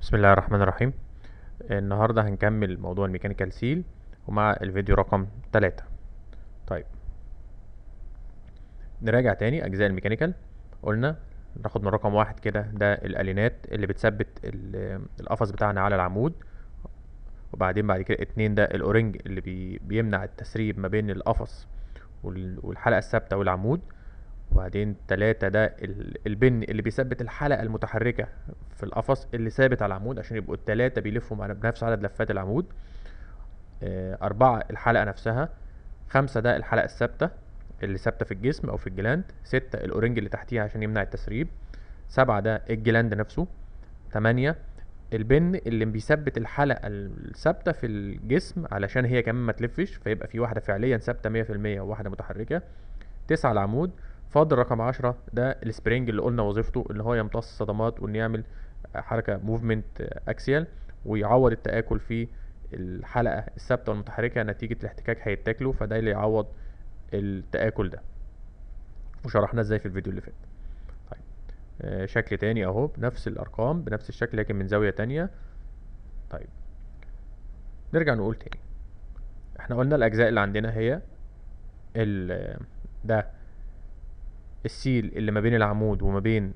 بسم الله الرحمن الرحيم. النهاردة هنكمل موضوع الميكانيكال سيل ومع الفيديو رقم 3. طيب، نراجع تاني أجزاء الميكانيكال. قلنا ناخد من رقم 1 كده، ده الألينات اللي بتثبت القفص بتاعنا على العمود. وبعدين بعد كده 2 ده الأورنج اللي بيمنع التسريب ما بين القفص والحلقة الثابتة والعمود. وبعدين 3 ده البن اللي بيثبت الحلقة المتحركة في القفص اللي ثابت على العمود عشان يبقوا ال3 بيلفوا بنفس عدد لفات العمود. 4 الحلقة نفسها. 5 ده الحلقة الثابتة اللي ثابتة في الجسم أو في الجلاند. 6 الأورنج اللي تحتيها عشان يمنع التسريب. 7 ده الجلاند نفسه. 8 البن اللي بيثبت الحلقة الثابتة في الجسم علشان هي كمان ما تلفش، فيبقى في واحدة فعليا ثابتة 100% وواحدة متحركة. 9 العمود. فاضل رقم 10 ده السبرينج اللي قلنا وظيفته اللي هو يمتص الصدمات وإنه يعمل حركة موفمنت اكسيال ويعوض التآكل في الحلقة الثابتة والمتحركة نتيجة الاحتكاك، هيتاكلوا، فده اللي يعوض التآكل ده، وشرحناه ازاي في الفيديو اللي فات. طيب، شكل تاني اهو بنفس الارقام بنفس الشكل لكن من زاوية تانية. طيب، نرجع نقول تاني. احنا قلنا الاجزاء اللي عندنا هي ده السيل اللي ما بين العمود وما بين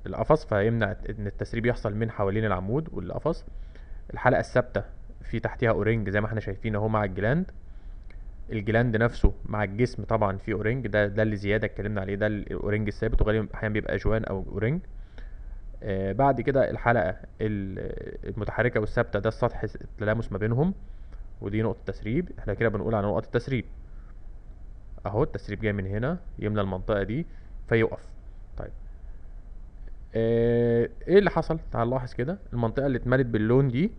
القفص، فيمنع ان التسريب يحصل من حوالين العمود والقفص. الحلقة الثابتة في تحتها اورنج زي ما احنا شايفين اهو مع الجلاند. الجلاند نفسه مع الجسم طبعا في اورنج، ده اللي زيادة اتكلمنا عليه، ده الاورنج الثابت، وغالبا احيانا بيبقى جوان او اورنج. بعد كده الحلقة المتحركة والثابتة ده السطح التلامس ما بينهم، ودي نقطة تسريب. احنا كده بنقول على نقط التسريب اهو. التسريب جاي من هنا يملى المنطقة دي فيقف. طيب، ايه اللي حصل؟ تعال نلاحظ كده، المنطقة اللي اتملت باللون دي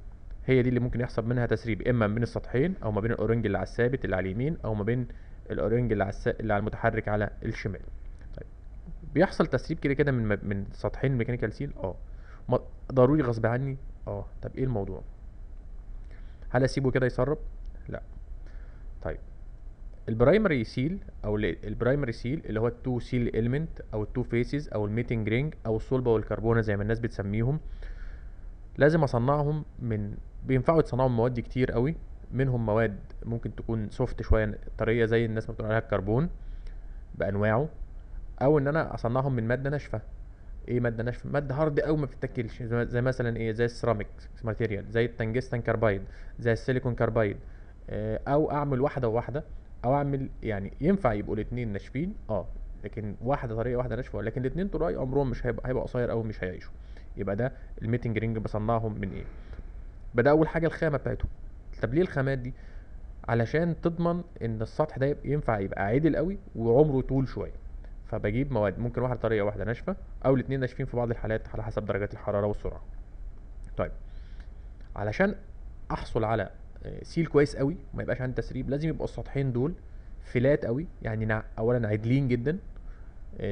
هي دي اللي ممكن يحصل منها تسريب، اما ما بين السطحين او ما بين الاورنج اللي على الثابت اللي على اليمين او ما بين الاورنج اللي على المتحرك على الشمال. طيب، بيحصل تسريب كده كده من سطحين الميكانيكال سيل. ضروري غصب عني. طب ايه الموضوع؟ هل اسيبه كده يسرب؟ لا. طيب، البرايمري سيل او البرايمري سيل اللي هو التو سيل اليمنت او التو فيسز او الميتنج رينج او الصلبه والكربونه زي ما الناس بتسميهم، لازم اصنعهم بينفعوا يتصنعوا من مواد كتير قوي. منهم مواد ممكن تكون سوفت شويه طريه زي الناس ما بتقول عليها الكربون بانواعه، او ان انا اصنعهم من ماده ناشفه. ايه ماده ناشفه؟ ماده هارد قوي ما بتتاكلش، زي مثلا ايه، زي السيراميك ماتيريال، زي التنجستن كاربايد، زي السيليكون كاربايد. او اعمل واحده وواحده، او اعمل يعني ينفع يبقوا الاثنين ناشفين لكن واحده طريه واحده ناشفه، لكن الاثنين طراي عمرهم مش هيبقى قصير قوي، مش هيعيشوا. يبقى ده الميتنج رينج بصنعهم من ايه؟ بدأ اول حاجه الخامه بتاعتهم. طب ليه الخامات دي؟ علشان تضمن ان السطح ده ينفع يبقى عادل قوي وعمره طول شويه. فبجيب مواد ممكن واحده طريه واحده ناشفه، او الاثنين ناشفين في بعض الحالات على حسب درجات الحراره والسرعه. طيب، علشان احصل على سيل كويس قوي ما يبقاش عندي تسريب، لازم يبقوا السطحين دول فلات قوي، يعني اولا عدلين جدا،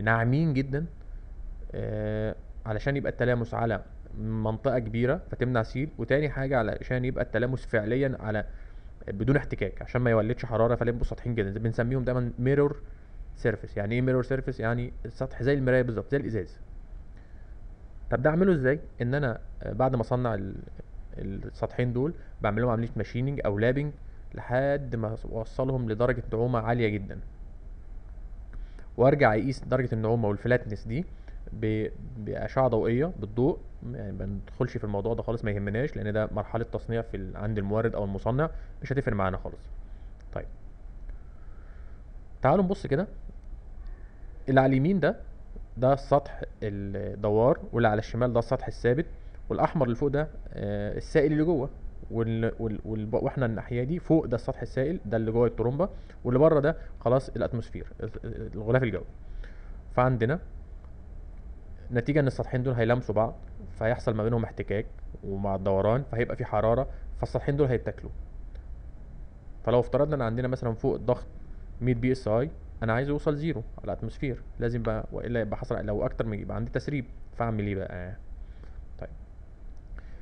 ناعمين جدا، علشان يبقى التلامس على منطقه كبيره فتمنع سيل. وتاني حاجه علشان يبقى التلامس فعليا على بدون احتكاك عشان ما يولدش حراره، فيبقوا سطحين جدا. بنسميهم دايما ميرور سيرفيس. يعني ايه ميرور سيرفيس؟ يعني السطح زي المرايه بالظبط، زي الازاز. طب ده اعمله ازاي؟ ان انا بعد ما اصنع السطحين دول بعمل لهم عمليه ماشيننج او لابنج لحد ما اوصلهم لدرجه نعومه عاليه جدا، وارجع اقيس درجه النعومه والفلاتنس دي باشعه ضوئيه بالضوء. يعني ما ندخلش في الموضوع ده خالص، ما يهمناش، لان ده مرحله تصنيع عند المورد او المصنع، مش هتفرق معانا خالص. طيب، تعالوا نبص كده. اللي على اليمين ده السطح الدوار، واللي على الشمال ده السطح الثابت، والاحمر اللي فوق ده السائل اللي جوه، واحنا الناحيه دي فوق ده السطح السائل ده اللي جوه الترومبه، واللي بره ده خلاص الاتموسفير الغلاف الجوي. فعندنا نتيجه ان السطحين دول هيلامسوا بعض، فهيحصل ما بينهم احتكاك ومع الدوران فهيبقى في حراره، فالسطحين دول هيتاكلوا. فلو افترضنا ان عندنا مثلا فوق الضغط 100 بي اس اي، انا عايز يوصل زيرو على الاتموسفير، لازم بقى والا يبقى حصل لو اكتر من يبقى عندي تسريب. فاعمل ايه بقى؟ طيب،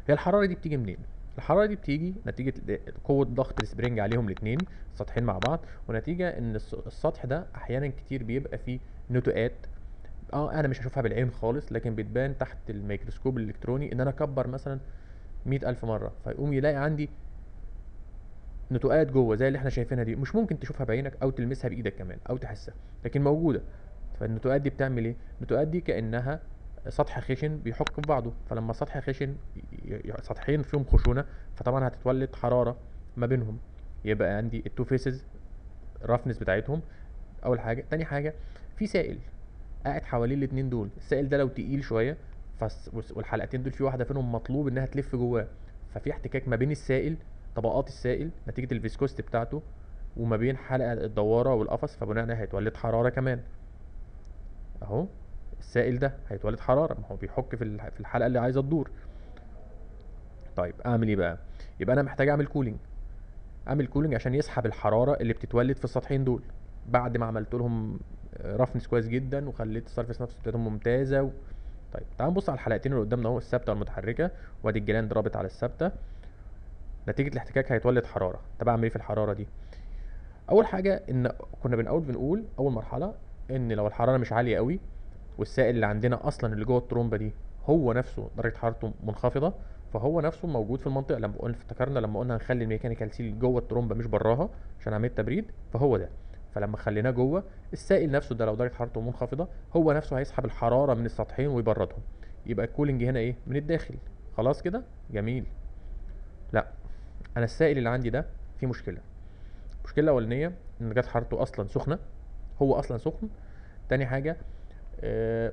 هي الحراره دي بتيجي منين؟ الحراره دي بتيجي نتيجه قوه ضغط السبرينج عليهم الاثنين السطحين مع بعض، ونتيجه ان السطح ده احيانا كتير بيبقى فيه نتوءات انا مش هشوفها بالعين خالص، لكن بتبان تحت الميكروسكوب الالكتروني ان انا اكبر مثلا 100,000 مرة، فيقوم يلاقي عندي نتوءات جوه زي اللي احنا شايفينها دي، مش ممكن تشوفها بعينك او تلمسها بايدك كمان او تحسها، لكن موجودة. فالنتوءات دي بتعمل ايه؟ النتوءات دي كأنها سطح خشن بيحك في بعضه، فلما سطح خشن سطحين فيهم خشونة، فطبعا هتتولد حرارة ما بينهم، يبقى عندي التو فيسز الرفنس بتاعتهم. اول حاجة. تاني حاجة، في سائل قاعد حوالين الاتنين دول، السائل ده لو تقيل شويه والحلقتين دول في واحده فيهم مطلوب انها تلف جواه، ففي احتكاك ما بين السائل، طبقات السائل نتيجه الفيسكوست بتاعته، وما بين حلقه الدواره والقفص، فبناء عليه هيتولد حراره كمان. اهو السائل ده هيتولد حراره، ما هو بيحك في الحلقه اللي عايزه تدور. طيب اعمل ايه بقى؟ يبقى انا محتاج اعمل كولينج عشان يسحب الحراره اللي بتتولد في السطحين دول، بعد ما عملت لهم رفنس كويس جدا وخليت السيرفيس نفسه بتاعتهم ممتازه. طيب تعال نبص على الحلقتين اللي قدامنا اهو، الثابته والمتحركه، وادي الجلاند رابط على الثابته. نتيجه الاحتكاك هيتولد حراره. طب اعمل ايه في الحراره دي؟ اول حاجه ان كنا بنقول اول مرحله ان لو الحراره مش عاليه قوي والسائل اللي عندنا اصلا اللي جوه الترومبه دي هو نفسه درجه حرارته منخفضه، فهو نفسه موجود في المنطقه. لما قلنا افتكرنا لما قلنا هنخلي الميكانيكال سيل جوه الترومبه مش براها عشان عمليه تبريد، فهو ده. فلما خليناه جوه، السائل نفسه ده لو درجه حرارته منخفضه هو نفسه هيسحب الحراره من السطحين ويبردهم، يبقى الكولينج هنا ايه؟ من الداخل. خلاص كده جميل. لا، انا السائل اللي عندي ده فيه مشكله. المشكله الاولانيه ان درجه حرارته اصلا سخنه، هو اصلا سخن. تاني حاجه، آه،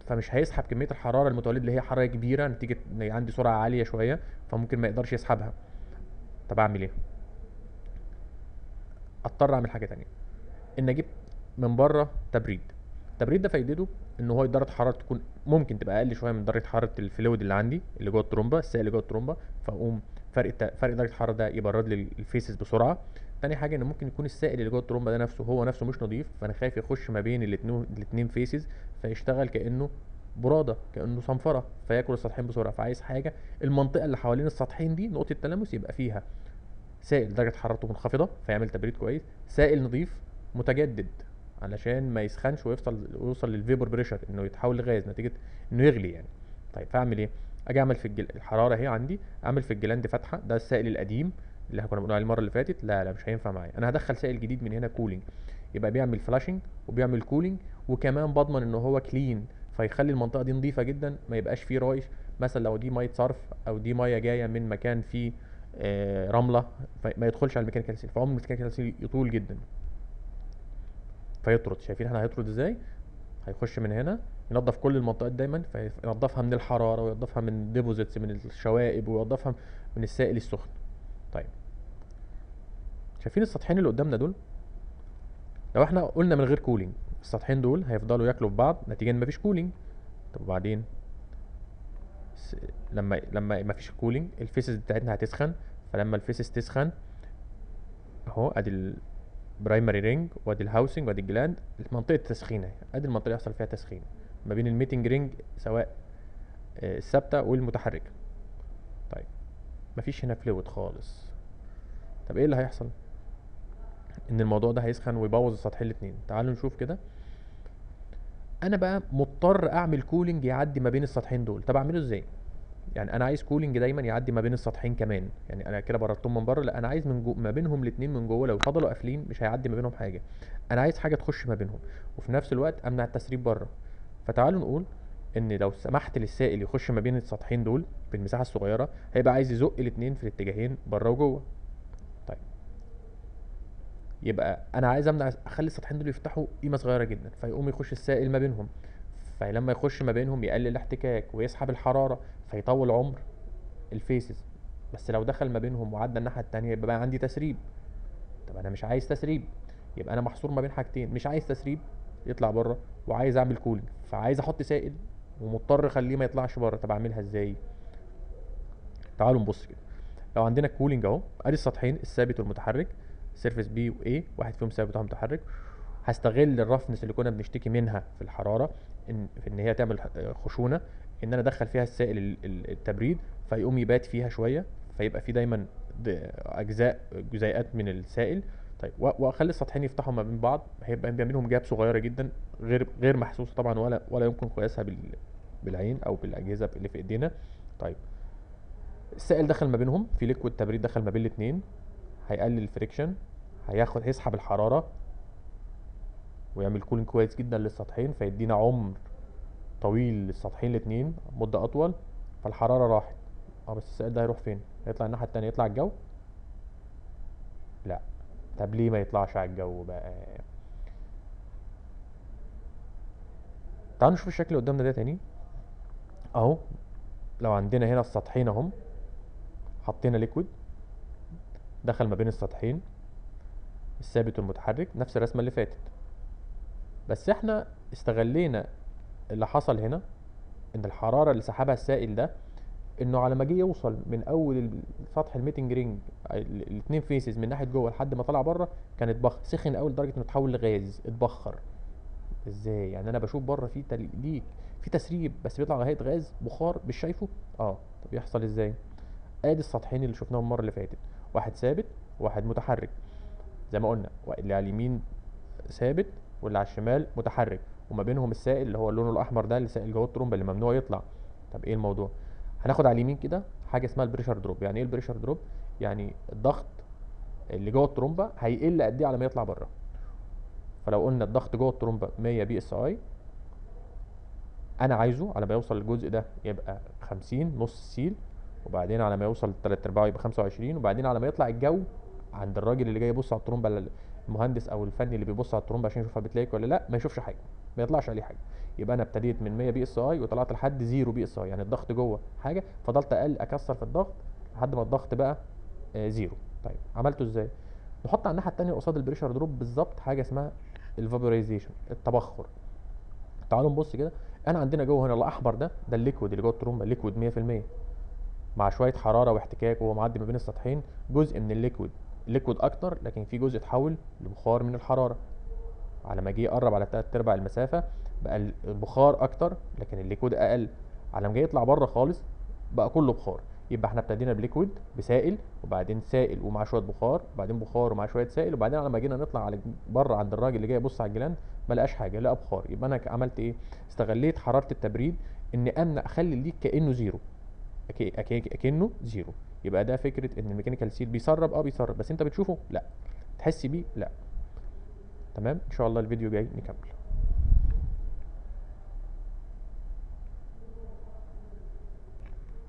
فمش هيسحب كميه الحراره المتولده اللي هي حراره كبيره نتيجه ان عندي سرعه عاليه شويه، فممكن ما يقدرش يسحبها. طب اعمل ايه؟ اضطر اعمل حاجه تانية، ان اجيب من بره تبريد. التبريد ده فايدته ان هو درجه حرارته تكون ممكن تبقى اقل شويه من درجه حراره الفلويد اللي عندي اللي جوه الترومبه، السائل اللي جوه الترومبه، فاقوم فرق درجه الحراره ده يبرد لي الفيسز بسرعه. تاني حاجه ان ممكن يكون السائل اللي جوه الترومبه ده نفسه هو نفسه مش نظيف، فانا خايف يخش ما بين الاتنين فيسز فيشتغل كانه براده، كانه صنفره، فياكل السطحين بسرعه. فعايز حاجه المنطقه اللي حوالين السطحين دي نقطه التلامس يبقى فيها سائل درجة حرارته منخفضة فيعمل تبريد كويس، سائل نظيف متجدد علشان ما يسخنش ويوصل للفيبر بريشر انه يتحول لغاز نتيجة انه يغلي يعني. طيب فاعمل ايه؟ اجي اعمل في الحرارة اهي عندي، اعمل في الجلاند فتحة، ده السائل القديم اللي احنا كنا بنقول عليه المرة اللي فاتت. لا لا، مش هينفع معايا، انا هدخل سائل جديد من هنا كولينج، يبقى بيعمل فلاشنج وبيعمل كولينج، وكمان بضمن ان هو كلين، فيخلي المنطقة دي نظيفة جدا، ما يبقاش فيه رايش. مثلا لو دي مية صرف او دي مية جاية من مكان فيه رمله، ما يدخلش على الميكانيكال سيل، فعمر الميكانيكال سيل يطول جدا فيطرد. شايفين احنا هيطرد ازاي؟ هيخش من هنا ينظف كل المنطقات دايما، فينظفها من الحراره وينظفها من ديبوزيتس من الشوائب وينظفها من السائل السخن. طيب شايفين السطحين اللي قدامنا دول؟ لو احنا قلنا من غير كولينج السطحين دول هيفضلوا ياكلوا في بعض نتيجه ان مفيش كولينج. طب وبعدين لما مفيش كولينج الفيسز بتاعتنا هتسخن، فلما الفيسز تسخن اهو ادي برايمري رينج وادي الهاوسنج وادي الجلاند، منطقه تسخينه، ادي المنطقه اللي يحصل فيها تسخين ما بين الميتنج رينج سواء الثابته والمتحركه. طيب مفيش هنا فلويد خالص. طب ايه اللي هيحصل؟ ان الموضوع ده هيسخن ويبوظ السطحين الاتنين. تعالوا نشوف كده. انا بقى مضطر اعمل كولينج يعدي ما بين السطحين دول. طب اعمله ازاي؟ يعني انا عايز كولينج دايما يعدي ما بين السطحين كمان، يعني انا كده بردتهم من بره، لا انا عايز من ما بينهم الاثنين من جوه، لو فضلوا قافلين مش هيعدي ما بينهم حاجه، انا عايز حاجه تخش ما بينهم وفي نفس الوقت امنع التسريب بره. فتعالوا نقول ان لو سمحت للسائل يخش ما بين السطحين دول بالمساحه الصغيره هيبقى عايز يزق الاثنين في الاتجاهين بره وجوه. طيب يبقى انا عايز اخلي السطحين دول يفتحوا قيمه صغيره جدا، فيقوم يخش السائل ما بينهم، فلما يخش ما بينهم يقلل الاحتكاك ويسحب الحراره فيطول عمر الفيسز. بس لو دخل ما بينهم وعدى الناحيه التانية يبقى بقى عندي تسريب. طب انا مش عايز تسريب، يبقى انا محصور ما بين حاجتين، مش عايز تسريب يطلع بره وعايز اعمل كولينج، فعايز احط سائل ومضطر اخليه ما يطلعش بره. طب اعملها ازاي؟ تعالوا نبص كده. لو عندنا الكولينج اهو، ادي السطحين الثابت والمتحرك، سيرفيس بي واي، واحد فيهم ثابت وواحد متحرك. هستغل الرفنس اللي كنا بنشتكي منها في الحراره في ان هي تعمل خشونه، ان انا ادخل فيها السائل التبريد فيقوم يبات فيها شويه، فيبقى في دايما جزيئات من السائل. طيب واخلي السطحين يفتحوا ما بين بعض، هيبقى بينهم جاب صغيره جدا، غير محسوسه طبعا، ولا يمكن قياسها بالعين او بالاجهزه اللي في ايدينا. طيب السائل دخل ما بينهم، في ليكويد تبريد دخل ما بين الاثنين، هيقلل الفريكشن، هيسحب الحراره ويعمل كولينج كويس جدا للسطحين، فيدينا عمر طويل للسطحين الاثنين، مده اطول. فالحراره راحت. بس السائل ده هيروح فين؟ هيطلع الناحيه التانيه، يطلع الجو؟ لا. طب ليه ما يطلعش على الجو بقى؟ تعالوا نشوف الشكل اللي قدامنا ده تاني. اهو لو عندنا هنا السطحين اهم، حطينا ليكويد دخل ما بين السطحين، الثابت والمتحرك، نفس الرسمه اللي فاتت، بس احنا استغلينا اللي حصل هنا، ان الحراره اللي سحبها السائل ده، انه على ما جه يوصل من اول سطح الميتنج رينج الاثنين فيسز من ناحيه جوه لحد ما طلع بره، كان اتبخر، سخن قوي لدرجه انه اتحول لغاز، اتبخر. ازاي يعني؟ انا بشوف بره في تليك، في تسريب، بس بيطلع على هيئه غاز بخار، مش شايفه. طب يحصل ازاي؟ ادي السطحين اللي شفناهم المره اللي فاتت، واحد ثابت وواحد متحرك، زي ما قلنا، اللي على اليمين ثابت واللي على الشمال متحرك، وما بينهم السائل اللي هو اللون الاحمر ده، اللي سائل جوه الترومبه اللي ممنوع يطلع. طب ايه الموضوع؟ هناخد على اليمين كده حاجه اسمها البريشر دروب. يعني ايه البريشر دروب؟ يعني الضغط اللي جوه الترومبه هيقل قد ايه على ما يطلع بره. فلو قلنا الضغط جوه الترومبه 100 بي اس اي، انا عايزه على ما يوصل للجزء ده يبقى 50 نص سيل، وبعدين على ما يوصل 3/4 يبقى 25، وبعدين على ما يطلع الجو عند الراجل اللي جاي يبص على الترومبه، المهندس او الفني اللي بيبص على الترومبه عشان يشوفها بتلاقي ولا لا، ما يشوفش حاجه، ما يطلعش عليه حاجه. يبقى انا ابتديت من 100 بي اس اي وطلعت لحد 0 بي اس اي، يعني الضغط جوه حاجه، فضلت اكسر في الضغط لحد ما الضغط بقى 0. طيب عملته ازاي؟ نحط على الناحيه الثانيه قصاد البريشر دروب بالظبط حاجه اسمها الفابورايزيشن، التبخر. تعالوا نبص كده. انا عندنا جوه هنا الاحمر ده الليكويد اللي جوه الترومبه، الليكويد 100%، مع شويه حراره واحتكاك وهو معدي ما بين السطحين، جزء من الليكويد اكتر، لكن في جزء اتحول لبخار من الحراره. على ما جه يقرب على 3/4 المسافه بقى البخار اكتر، لكن الليكويد اقل. على ما جه يطلع بره خالص بقى كله بخار. يبقى احنا ابتدينا بليكويد بسائل، وبعدين سائل ومع شويه بخار، وبعدين بخار ومع شويه سائل، وبعدين على ما جينا نطلع على بره عند الراجل اللي جاي يبص على الجلاند ما لقاش حاجه، لقى بخار. يبقى انا عملت ايه؟ استغليت حراره التبريد ان امنع، اخلي الليك كانه زيرو، اكنه زيرو. يبقى ده فكره ان الميكانيكال سيل بيسرب، بيسرب، بس انت بتشوفه؟ لا. تحس بيه؟ لا. تمام. ان شاء الله الفيديو جاي نكمل.